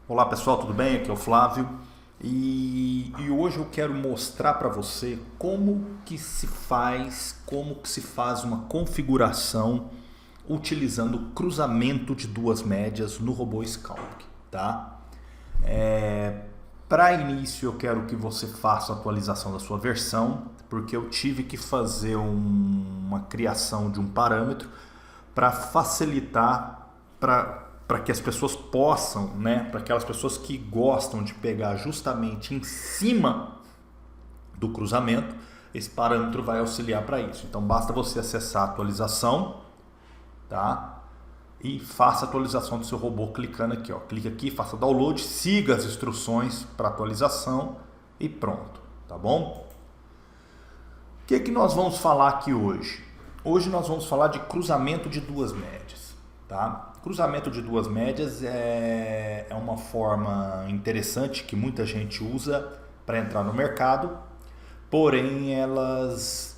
Olá pessoal, tudo bem? Aqui é o Flávio e hoje eu quero mostrar para você como que se faz uma configuração utilizando o cruzamento de duas médias no robô Scalp, tá? Para início eu quero que você faça a atualização da sua versão, porque eu tive que fazer uma criação de um parâmetro para facilitar para que as pessoas possam, né, para aquelas pessoas que gostam de pegar justamente em cima do cruzamento, esse parâmetro vai auxiliar para isso. Então basta você acessar a atualização, tá? E faça a atualização do seu robô clicando aqui, ó. Clica aqui, faça download, siga as instruções para atualização e pronto, tá bom? O que nós vamos falar aqui hoje? Hoje nós vamos falar de cruzamento de duas médias, tá? Cruzamento de duas médias é uma forma interessante que muita gente usa para entrar no mercado, porém elas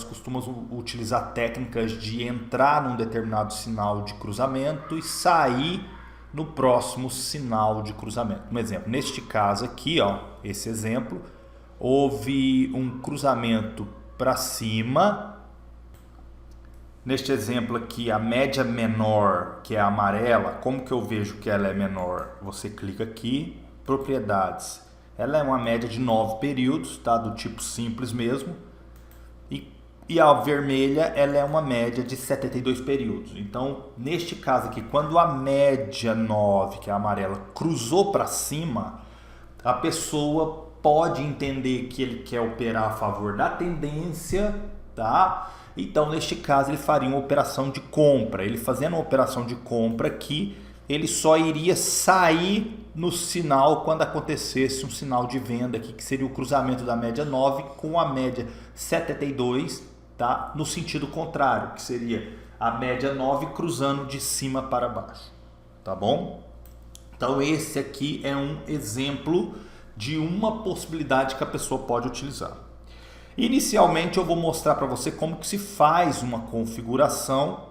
costumam utilizar técnicas de entrar num determinado sinal de cruzamento e sair no próximo sinal de cruzamento. Um exemplo, neste caso aqui, ó, esse exemplo, houve um cruzamento para cima. Neste exemplo aqui, a média menor, que é a amarela, como que eu vejo que ela é menor? Você clica aqui, propriedades. Ela é uma média de 9 períodos, tá? Do tipo simples mesmo. E a vermelha, ela é uma média de 72 períodos. Então, neste caso aqui, quando a média 9, que é a amarela, cruzou para cima, a pessoa pode entender que ele quer operar a favor da tendência, tá? Então, neste caso, ele faria uma operação de compra. Ele fazendo uma operação de compra aqui, ele só iria sair no sinal quando acontecesse um sinal de venda aqui, que seria o cruzamento da média 9 com a média 72, tá? No sentido contrário, que seria a média 9 cruzando de cima para baixo, tá bom? Então, esse aqui é um exemplo de uma possibilidade que a pessoa pode utilizar. Inicialmente eu vou mostrar para você como que se faz uma configuração,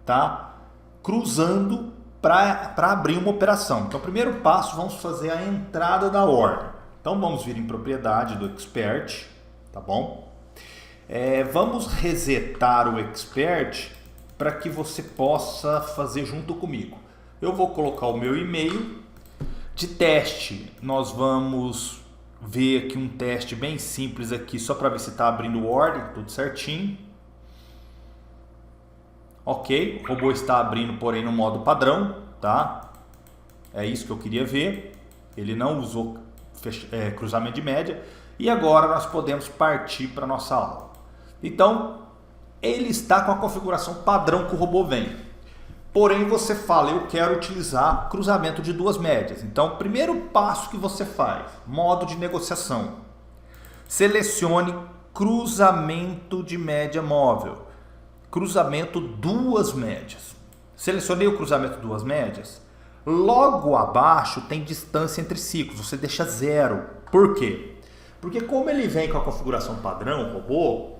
tá? Cruzando para abrir uma operação. Então, primeiro passo, vamos fazer a entrada da ordem. Então, vamos vir em propriedade do Expert, tá bom? Vamos resetar o Expert para que você possa fazer junto comigo. Eu vou colocar o meu e-mail. De teste, nós vamos ver aqui um teste bem simples aqui, só para ver se está abrindo ordem, tudo certinho. Ok, o robô está abrindo, porém no modo padrão, tá? É isso que eu queria ver. Ele não usou cruzamento de média. E agora nós podemos partir para a nossa aula. Então, ele está com a configuração padrão que o robô vem. Porém, você fala, eu quero utilizar cruzamento de duas médias. Então, primeiro passo que você faz, modo de negociação. Selecione cruzamento de média móvel. Cruzamento duas médias. Selecionei o cruzamento duas médias. Logo abaixo tem distância entre ciclos. Você deixa 0. Por quê? Porque como ele vem com a configuração padrão, o robô,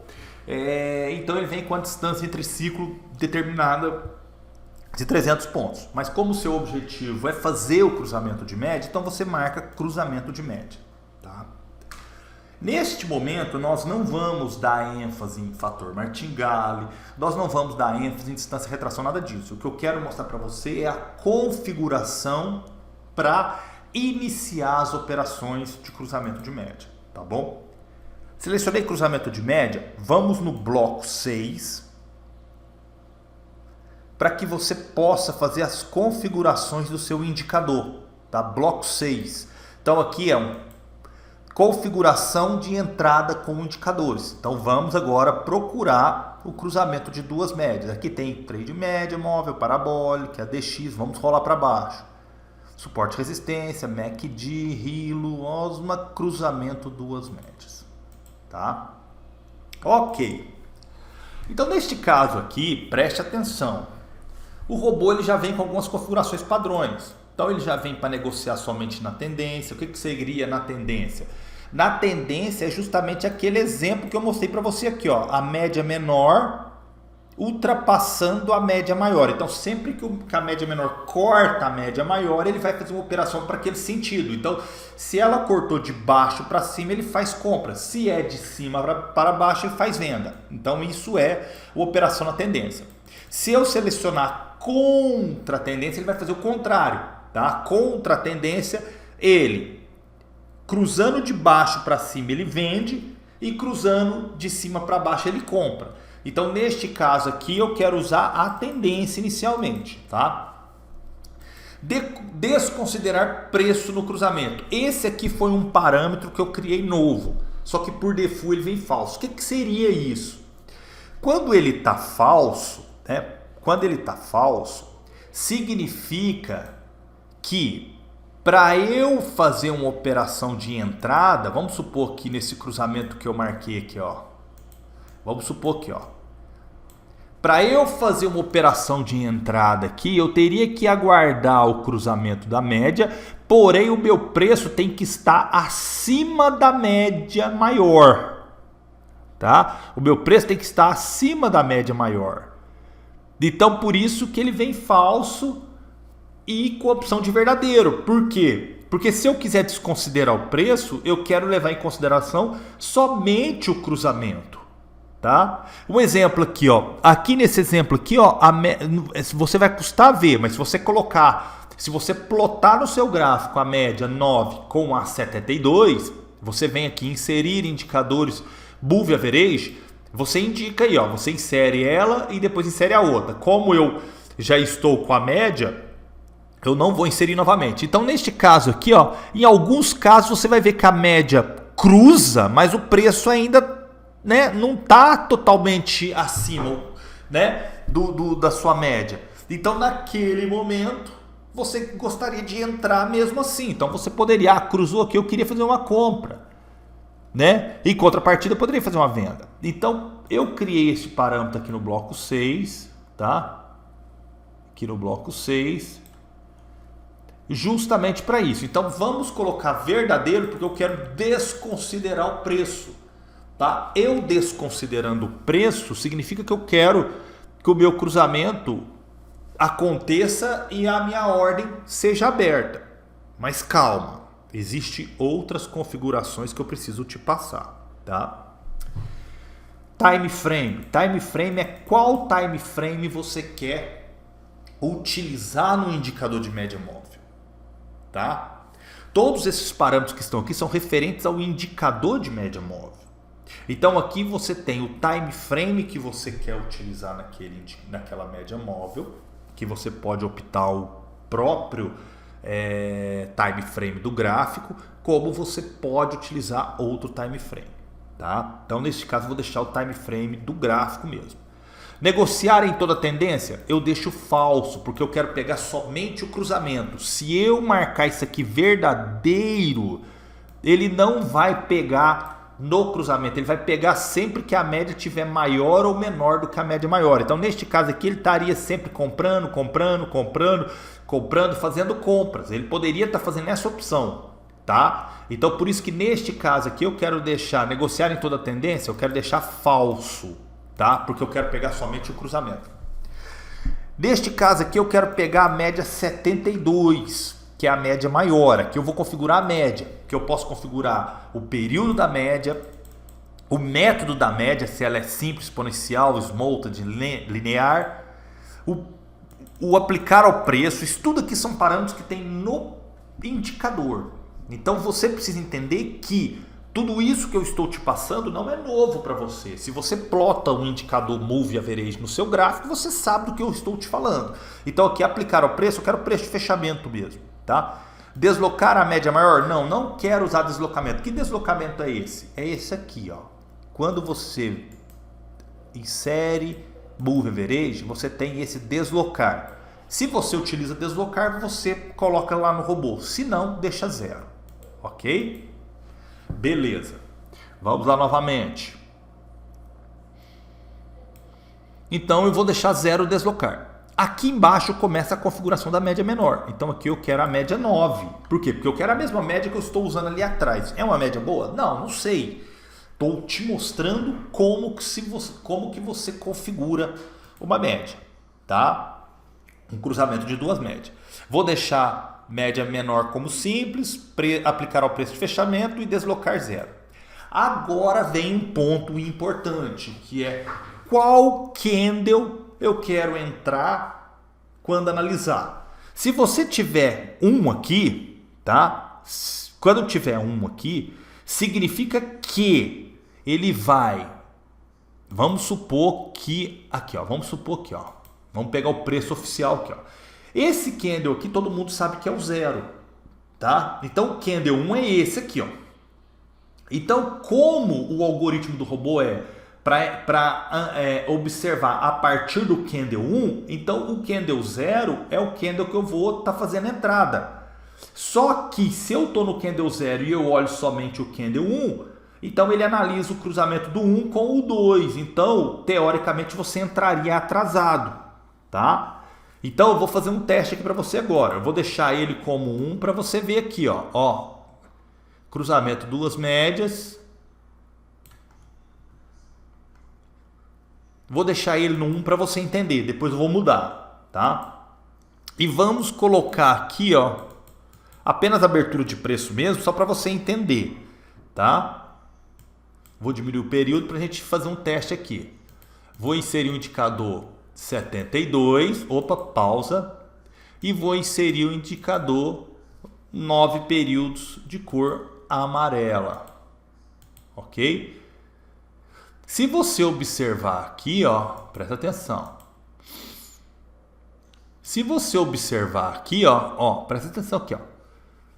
então ele vem com a distância entre ciclo determinada de 300 pontos. Mas como o seu objetivo é fazer o cruzamento de média, então você marca cruzamento de média. Tá? Neste momento, nós não vamos dar ênfase em fator martingale, nós não vamos dar ênfase em distância de retração, nada disso. O que eu quero mostrar para você é a configuração para iniciar as operações de cruzamento de média. Tá bom? Selecionei cruzamento de média, vamos no bloco 6, para que você possa fazer as configurações do seu indicador, tá? Bloco 6. Então aqui é uma configuração de entrada com indicadores. Então vamos agora procurar o cruzamento de duas médias. Aqui tem trade média, móvel, parabólica, ADX, vamos rolar para baixo. Suporte e resistência, MACD, Hilo, OSMA, cruzamento duas médias, tá? Ok. Então neste caso aqui, preste atenção. O robô ele já vem com algumas configurações padrões. Então ele já vem para negociar somente na tendência. O que seria na tendência? Na tendência é justamente aquele exemplo que eu mostrei para você aqui, ó. A média menor ultrapassando a média maior. Então, sempre que a média menor corta a média maior, ele vai fazer uma operação para aquele sentido. Então, se ela cortou de baixo para cima, ele faz compra. Se é de cima para baixo, ele faz venda. Então, isso é a operação na tendência. Se eu selecionar contra a tendência, ele vai fazer o contrário. Tá? Contra a tendência, ele cruzando de baixo para cima, ele vende, e cruzando de cima para baixo, ele compra. Então, neste caso aqui, eu quero usar a tendência inicialmente, tá? Desconsiderar preço no cruzamento. Esse aqui foi um parâmetro que eu criei novo, só que por default ele vem falso. O que seria isso? Quando ele está falso, né? Quando ele está falso, significa que para eu fazer uma operação de entrada, vamos supor que nesse cruzamento que eu marquei aqui, ó. Vamos supor que, ó, para eu fazer uma operação de entrada aqui, eu teria que aguardar o cruzamento da média, porém o meu preço tem que estar acima da média maior, tá? O meu preço tem que estar acima da média maior. Então, por isso que ele vem falso e com opção de verdadeiro. Por quê? Porque se eu quiser desconsiderar o preço, eu quero levar em consideração somente o cruzamento. Tá? Um exemplo aqui, ó. Aqui nesse exemplo aqui, ó, você vai custar ver, mas se você colocar, se você plotar no seu gráfico a média 9 com a 72, você vem aqui inserir indicadores Moving Average, você indica aí, ó, você insere ela e depois insere a outra. Como eu já estou com a média, eu não vou inserir novamente. Então, neste caso aqui, ó, em alguns casos você vai ver que a média cruza, mas o preço ainda, né, não está totalmente acima, né, da sua média. Então, naquele momento, você gostaria de entrar mesmo assim. Então, você poderia, cruzou aqui, eu queria fazer uma compra, né? Em contrapartida, eu poderia fazer uma venda. Então, eu criei esse parâmetro aqui no bloco 6, tá? Aqui no bloco 6, justamente para isso. Então, vamos colocar verdadeiro, porque eu quero desconsiderar o preço. Tá? Eu desconsiderando o preço, significa que eu quero que o meu cruzamento aconteça e a minha ordem seja aberta. Mas calma, existem outras configurações que eu preciso te passar. Tá? Time frame. Time frame é qual time frame você quer utilizar no indicador de média móvel. Tá? Todos esses parâmetros que estão aqui são referentes ao indicador de média móvel. Então aqui você tem o time frame que você quer utilizar naquela média móvel, que você pode optar o próprio time frame do gráfico, como você pode utilizar outro time frame. Tá? Então neste caso eu vou deixar o time frame do gráfico mesmo. Negociar em toda tendência, eu deixo falso, porque eu quero pegar somente o cruzamento. Se eu marcar isso aqui verdadeiro, ele não vai pegar no cruzamento, ele vai pegar sempre que a média estiver maior ou menor do que a média maior. Então, neste caso aqui, ele estaria sempre comprando, fazendo compras. Ele poderia estar fazendo essa opção, tá? Então, por isso que neste caso aqui, eu quero deixar, negociar em toda tendência, eu quero deixar falso, tá? Porque eu quero pegar somente o cruzamento. Neste caso aqui, eu quero pegar a média 72, que é a média maior. Aqui eu vou configurar a média, que eu posso configurar o período da média, o método da média, se ela é simples, exponencial, smooth, linear, o aplicar ao preço. Isso tudo aqui são parâmetros que tem no indicador. Então você precisa entender que tudo isso que eu estou te passando não é novo para você. Se você plota um indicador Moving Average no seu gráfico, você sabe do que eu estou te falando. Então aqui aplicar ao preço, eu quero preço de fechamento mesmo, tá? Deslocar a média maior? Não, não quero usar deslocamento. Que deslocamento é esse? É esse aqui, ó. Quando você insere Moving Average, você tem esse deslocar. Se você utiliza deslocar, você coloca lá no robô. Se não, deixa zero. Ok? Beleza. Vamos lá novamente. Então eu vou deixar zero deslocar. Aqui embaixo começa a configuração da média menor. Então aqui eu quero a média 9. Por quê? Porque eu quero a mesma média que eu estou usando ali atrás. É uma média boa? Não, não sei. Estou te mostrando como que você configura uma média, tá? Um cruzamento de duas médias. Vou deixar média menor como simples, aplicar ao preço de fechamento e deslocar zero. Agora vem um ponto importante, que é qual candle eu quero entrar quando analisar. Se você tiver um aqui, tá? Quando tiver um aqui, significa que ele vai, vamos supor que aqui, ó, vamos pegar o preço oficial aqui, ó. Esse candle aqui todo mundo sabe que é o zero, tá? Então o candle 1 é esse aqui, ó. Então, como o algoritmo do robô é para observar a partir do candle 1, então o candle 0 é o candle que eu vou estar fazendo entrada. Só que se eu estou no candle 0 e eu olho somente o candle 1, então ele analisa o cruzamento do 1 com o 2. Então, teoricamente, você entraria atrasado, tá? Então, eu vou fazer um teste aqui para você agora. Eu vou deixar ele como 1 para você ver aqui, ó. Cruzamento duas médias. Vou deixar ele no 1 para você entender. Depois eu vou mudar, tá? E vamos colocar aqui, ó, apenas abertura de preço mesmo, só para você entender, tá? Vou diminuir o período para a gente fazer um teste aqui. Vou inserir o indicador 72. Opa, pausa. E vou inserir o indicador 9 períodos de cor amarela, ok? Se você observar aqui, ó, presta atenção. Se você observar aqui, ó, presta atenção aqui, ó.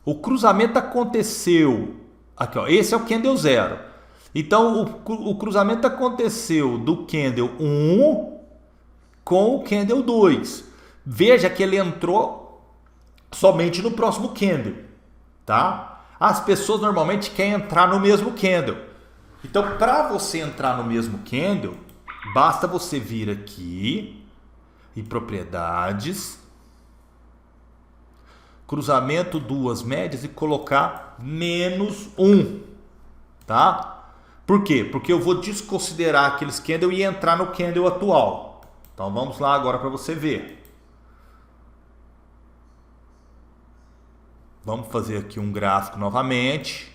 O cruzamento aconteceu aqui, ó. Esse é o candle 0. Então o cruzamento aconteceu do candle 1 com o candle 2. Veja que ele entrou somente no próximo candle, tá? As pessoas normalmente querem entrar no mesmo candle. Então, para você entrar no mesmo candle, basta você vir aqui em propriedades, cruzamento duas médias e colocar -1, tá? Por quê? Porque eu vou desconsiderar aqueles candle e entrar no candle atual. Então, vamos lá agora para você ver. Vamos fazer aqui um gráfico novamente,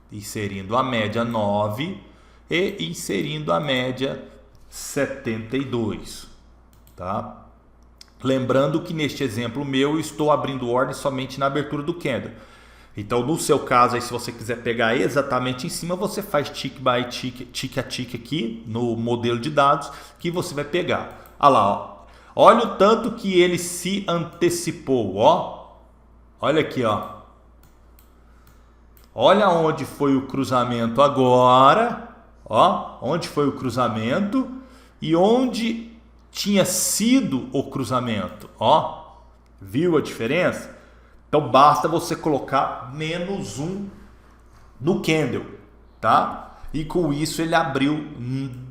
inserindo a média 9 e inserindo a média 72, tá? Lembrando que neste exemplo meu eu estou abrindo ordem somente na abertura do candle. Então, no seu caso, aí, se você quiser pegar exatamente em cima, você faz tick by tick, tick a tick aqui no modelo de dados que você vai pegar. Olha lá, ó. Olha o tanto que ele se antecipou, ó. Olha aqui, ó. Olha onde foi o cruzamento agora, ó, onde foi o cruzamento e onde tinha sido o cruzamento, ó. Viu a diferença? Então basta você colocar -1 no candle, tá? E com isso ele abriu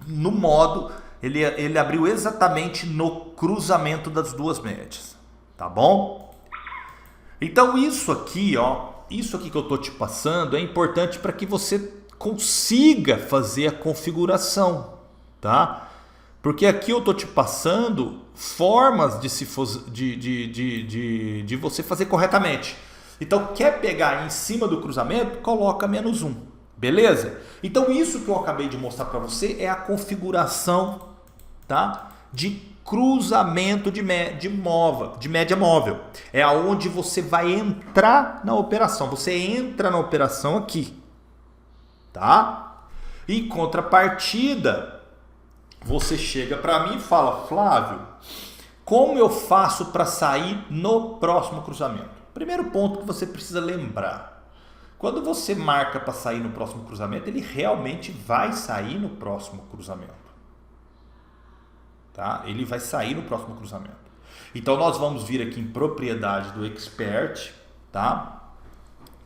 no modo, ele abriu exatamente no cruzamento das duas médias, tá bom? Então isso aqui, ó, isso aqui que eu tô te passando é importante para que você consiga fazer a configuração, tá? Porque aqui eu tô te passando formas de você fazer corretamente. Então, quer pegar em cima do cruzamento, coloca -1, beleza? Então, isso que eu acabei de mostrar para você é a configuração, tá? De cruzamento de média móvel. É aonde você vai entrar na operação. Você entra na operação aqui, tá? Em contrapartida, você chega para mim e fala: Flávio, como eu faço para sair no próximo cruzamento? Primeiro ponto que você precisa lembrar: quando você marca para sair no próximo cruzamento, ele realmente vai sair no próximo cruzamento. Tá? Ele vai sair no próximo cruzamento. Então nós vamos vir aqui em propriedade do Expert, tá?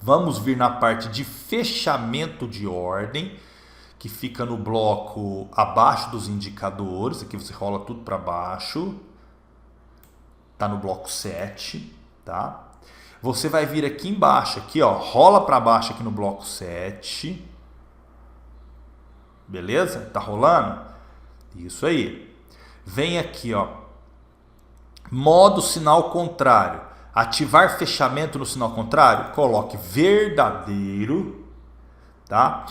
Vamos vir na parte de fechamento de ordem, que fica no bloco abaixo dos indicadores. Aqui você rola tudo para baixo. Tá no bloco 7, tá? Você vai vir aqui embaixo, aqui, ó, rola para baixo aqui no bloco 7. Beleza? Tá rolando? Isso aí. vem aqui, ó, modo sinal contrário, ativar fechamento no sinal contrário, coloque verdadeiro, tá?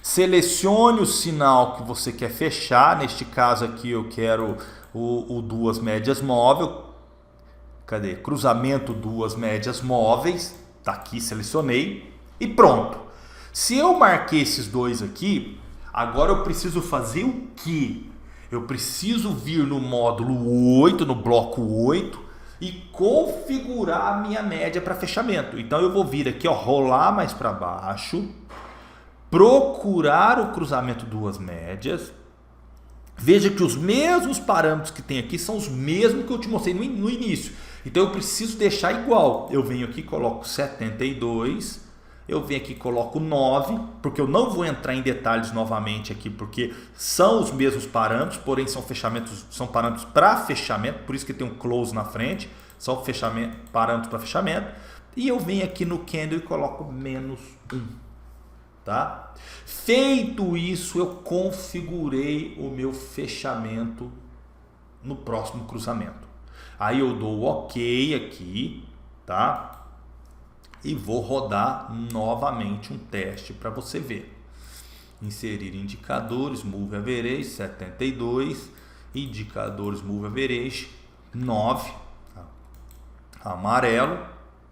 Selecione o sinal que você quer fechar, neste caso aqui eu quero o duas médias móveis, cadê? Cruzamento duas médias móveis, tá aqui, selecionei e pronto. Se eu marquei esses dois aqui, agora eu preciso fazer o quê? Eu preciso vir no módulo 8, no bloco 8 e configurar a minha média para fechamento. Então eu vou vir aqui, ó, rolar mais para baixo, procurar o cruzamento duas médias. Veja que os mesmos parâmetros que tem aqui são os mesmos que eu te mostrei no início. Então eu preciso deixar igual. Eu venho aqui, coloco 72, eu venho aqui, coloco 9, porque eu não vou entrar em detalhes novamente aqui, porque são os mesmos parâmetros, porém são parâmetros para fechamento, por isso que tem um close na frente, são parâmetros para fechamento. E eu venho aqui no candle e coloco -1. Tá? Feito isso, eu configurei o meu fechamento no próximo cruzamento. Aí eu dou o OK aqui, tá? E vou rodar novamente um teste para você ver. Inserir indicadores, Move Average 72, indicadores Move Average 9, tá? Amarelo,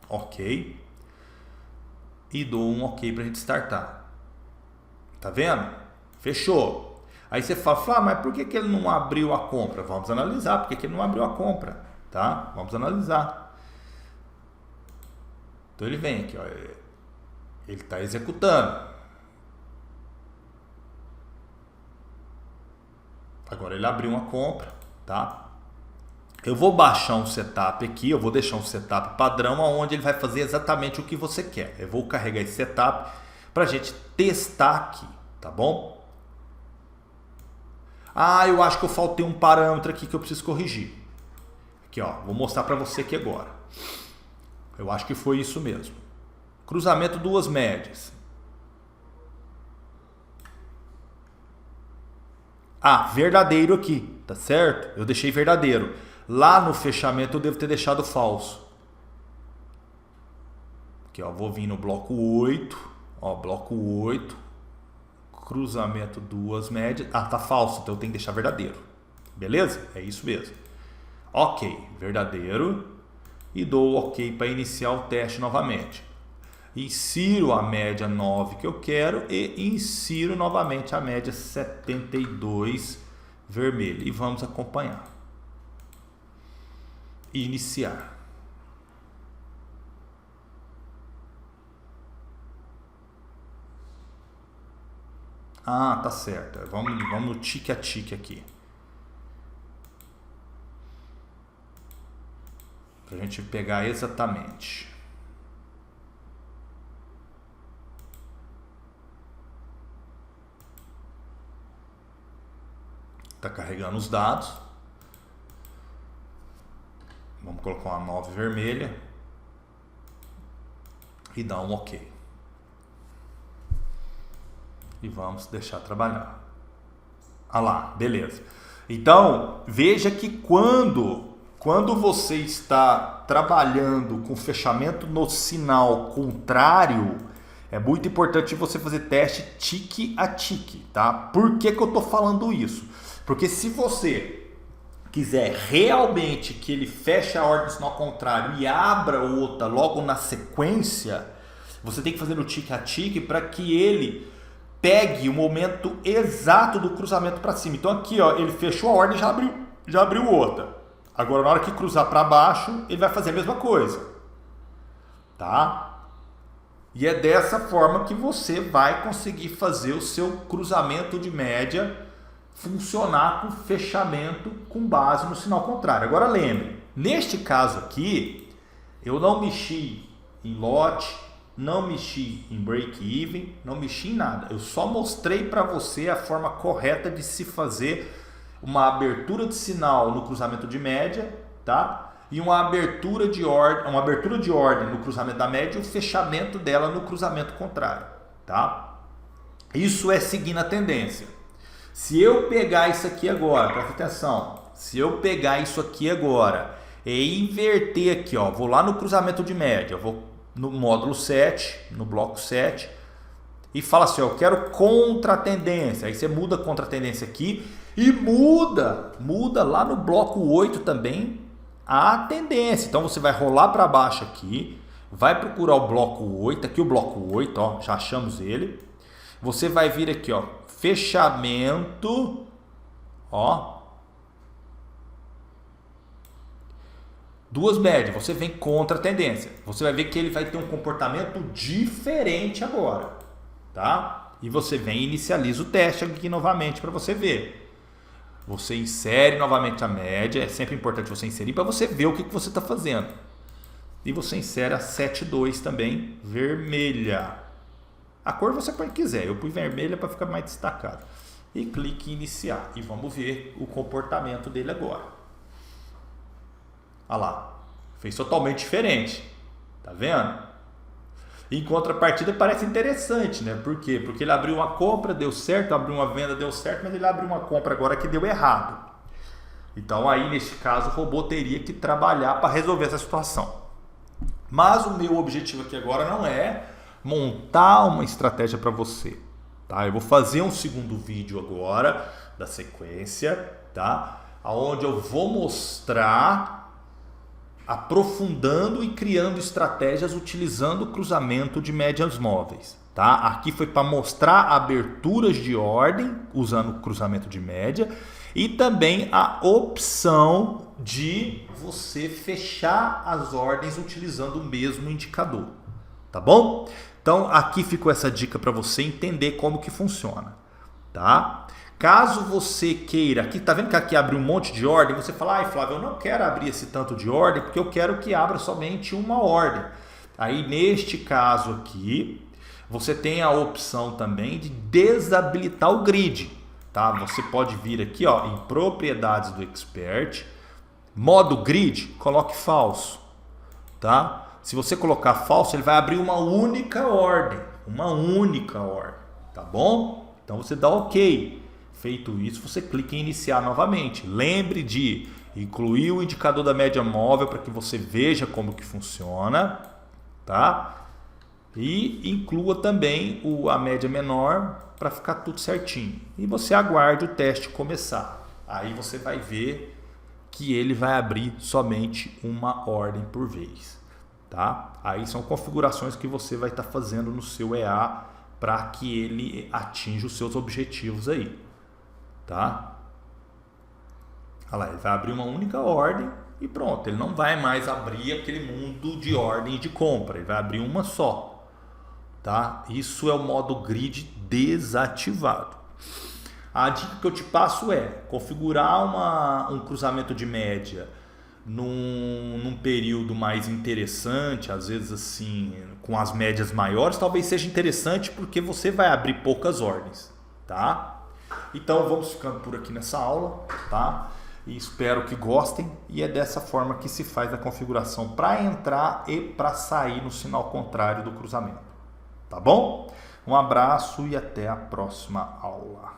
OK. E dou um OK para a gente startar. Tá vendo? Fechou. Aí você fala, mas por que ele não abriu a compra? Vamos analisar por que ele não abriu a compra, tá? Vamos analisar. Então ele vem aqui, ó, ele está executando. Agora ele abriu uma compra, tá? Eu vou baixar um setup aqui, eu vou deixar um setup padrão onde ele vai fazer exatamente o que você quer. Eu vou carregar esse setup para a gente testar aqui, tá bom? Ah, eu acho que eu faltei um parâmetro aqui que eu preciso corrigir. Aqui, ó, vou mostrar para você aqui agora. Eu acho que foi isso mesmo. Cruzamento duas médias. Ah, verdadeiro aqui, tá certo? Eu deixei verdadeiro. Lá no fechamento eu devo ter deixado falso. Aqui, ó, vou vir no bloco 8. Ó, bloco 8, cruzamento duas médias. Ah, tá falso, então eu tenho que deixar verdadeiro. Beleza? É isso mesmo. OK, verdadeiro. E dou OK para iniciar o teste novamente. Insiro a média 9 que eu quero e insiro novamente a média 72 vermelha. E vamos acompanhar. Iniciar. Ah, tá certo. Vamos no tique a tique aqui. Pra gente pegar exatamente. Tá carregando os dados. Vamos colocar uma 9 vermelha. E dar um OK. E vamos deixar trabalhar. Ah lá, beleza. Então, veja que quando você está trabalhando com fechamento no sinal contrário, é muito importante você fazer teste tique a tique, tá? Por que eu estou falando isso? Porque se você quiser realmente que ele feche a ordem do sinal contrário e abra outra logo na sequência, você tem que fazer o tique a tique para que ele pegue o momento exato do cruzamento para cima. Então aqui, ó, ele fechou a ordem e já abriu outra. Agora na hora que cruzar para baixo, ele vai fazer a mesma coisa. Tá? E é dessa forma que você vai conseguir fazer o seu cruzamento de média funcionar com fechamento com base no sinal contrário. Agora lembre, neste caso aqui, eu não mexi em lote, não mexi em break-even, não mexi em nada. Eu só mostrei para você a forma correta de se fazer uma abertura de sinal no cruzamento de média, tá? E uma abertura de ordem no cruzamento da média e o fechamento dela no cruzamento contrário, tá? Isso é seguindo a tendência. Se eu pegar isso aqui agora, presta atenção, se eu pegar isso aqui agora e inverter aqui, ó, vou lá no cruzamento de média, vou no módulo 7, no bloco 7, e fala assim, ó, eu quero contra-tendência. Aí você muda a contra-tendência aqui e muda lá no bloco 8 também a tendência. Então você vai rolar para baixo aqui, vai procurar o bloco 8, aqui o bloco 8, ó, já achamos ele. Você vai vir aqui, ó, fechamento, ó, duas médias, você vem contra a tendência. Você vai ver que ele vai ter um comportamento diferente agora, tá? E você vem e inicializa o teste aqui novamente para você ver. Você insere novamente a média, é sempre importante você inserir para você ver o que você está fazendo. E você insere a 7,2 também, vermelha. A cor você põe que quiser, eu pus vermelha para ficar mais destacado. E clique em iniciar e vamos ver o comportamento dele agora. Olha lá, fez totalmente diferente, tá vendo? Em contrapartida parece interessante, né? Por quê? Porque ele abriu uma compra, deu certo, abriu uma venda, deu certo, mas ele abriu uma compra agora que deu errado. Então aí, nesse caso, o robô teria que trabalhar para resolver essa situação. Mas o meu objetivo aqui agora não é montar uma estratégia para você, tá? Eu vou fazer um segundo vídeo agora da sequência, tá? Onde eu vou mostrar aprofundando e criando estratégias utilizando o cruzamento de médias móveis, tá? Aqui foi para mostrar aberturas de ordem usando o cruzamento de média e também a opção de você fechar as ordens utilizando o mesmo indicador, tá bom? Então aqui ficou essa dica para você entender como que funciona, tá? Caso você queira, aqui tá vendo que aqui abre um monte de ordem, você fala, ai Flávio, eu não quero abrir esse tanto de ordem porque eu quero que abra somente uma ordem. Aí neste caso aqui, você tem a opção também de desabilitar o grid, tá? Você pode vir aqui, ó, em propriedades do Expert, modo grid, coloque falso, tá? Se você colocar falso, ele vai abrir uma única ordem, tá bom? Então você dá OK. Feito isso, você clica em iniciar novamente. Lembre de incluir o indicador da média móvel para que você veja como que funciona, tá? E inclua também a média menor para ficar tudo certinho. E você aguarde o teste começar. Aí você vai ver que ele vai abrir somente uma ordem por vez, tá? Aí são configurações que você vai estar fazendo no seu EA para que ele atinja os seus objetivos aí. Tá? Olha lá, ele vai abrir uma única ordem e pronto, ele não vai mais abrir aquele mundo de ordem de compra, ele vai abrir uma só, tá? Isso é o modo grid desativado. A dica que eu te passo é configurar um cruzamento de média num período mais interessante, às vezes assim, com as médias maiores, talvez seja interessante porque você vai abrir poucas ordens, tá? Então vamos ficando por aqui nessa aula, tá? E espero que gostem e é dessa forma que se faz a configuração para entrar e para sair no sinal contrário do cruzamento, tá bom? Um abraço e até a próxima aula.